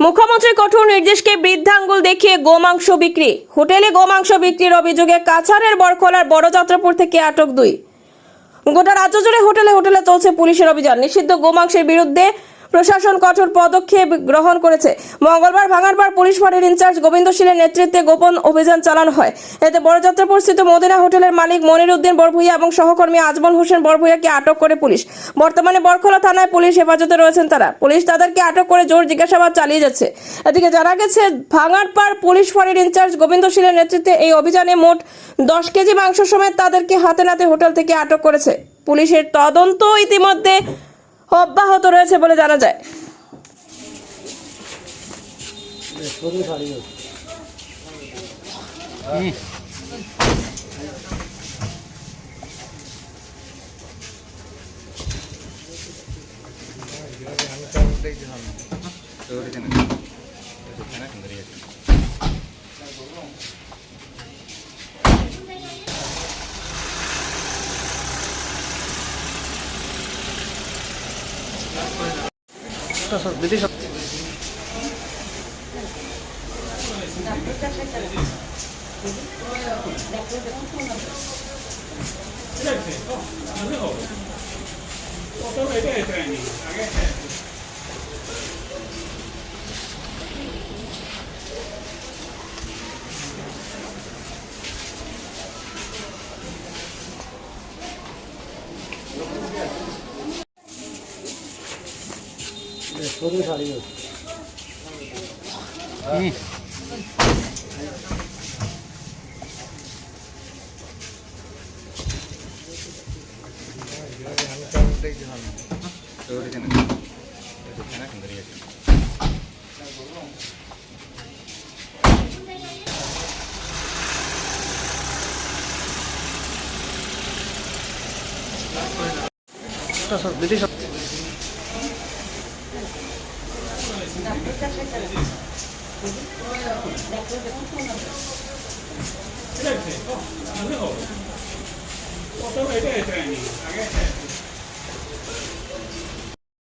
মুখ্যমন্ত্রীর কঠোর নির্দেশকে বৃদ্ধাঙ্গুল দেখিয়ে গোমাংস বিক্রি। হোটেলে গোমাংস বিক্রির অভিযোগে কাছাড়ের বরখলার বড়যাত্রাপুর থেকে আটক 2। গোটা রাজ্য জুড়ে হোটেলে হোটেলে চলছে পুলিশের অভিযান। নিষিদ্ধ গোমাংসের বিরুদ্ধে প্রশাসন কঠোর পদক্ষেপ গ্রহণ করেছে। মঙ্গলবার ভাঙারপাড় পুলিশ ফাঁড়ির ইনচার্জ গোবিন্দ শীলের নেতৃত্বে গোপন অভিযান চালানো হয়। এতে বড়যাত্রাপুর স্থিত মদিনা হোটেলের মালিক মনির উদ্দিন বরভূইয়া এবং সহকর্মী আজমল হোসেন বরভূইয়াকে আটক করে পুলিশ। বর্তমানে বরখলা থানায় পুলিশ হেফাজতে রয়েছেন তারা। পুলিশ তাদেরকে আটক করে জোর জিজ্ঞাসাবাদ চালিয়ে যাচ্ছে। এদিকে জানা গেছে, ভাঙারপাড় পুলিশ ফাঁড়ির ইনচার্জ গোবিন্দ শীলের নেতৃত্বে এই অভিযানে মোট 10 কেজি মাংস সমেত তাদেরকে হাতে নাতে হোটেল থেকে আটক করেছে। পুলিশের তদন্ত ইতিমধ্যে অব্যাহত রয়েছে বলে জানা যায়। এটা